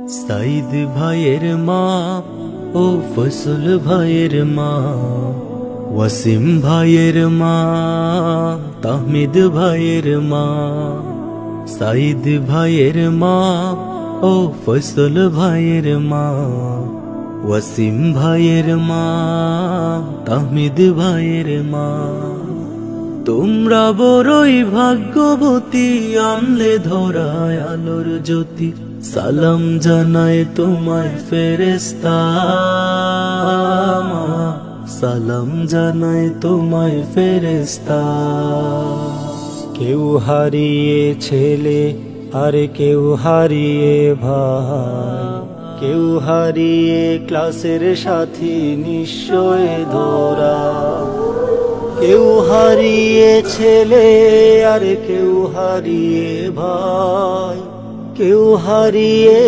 সাইদ ভাইয়ের মা ও ফসল ভাইয়ের মা, ওয়াসিম ভাইয়ের মা, তাহমিদ ভাইয়ের মা। সাইদ ভাইয়ের মা ও ফসল ভাইয়ের মা, ওয়াসিম ভাইয়ের মা, তাহমিদ ভাইয়ের মা। তোমরা বড়ই ভাগ্যবতী, আনলে ধরায় আলোর জ্যোতি। সালাম জানায় তোমায় ফেরেশতা, সালাম জানায় তোমায় ফেরেশতা। কেউ হারিয়ে ছেলে আর কেউ হারিয়ে ভাই, কেউ হারিয়ে ক্লাসের সাথী নিশ্চয় ধরা। কেউ হারিয়ে ছেলে আর কেউ হারিয়ে ভাই, কেউ হারিয়ে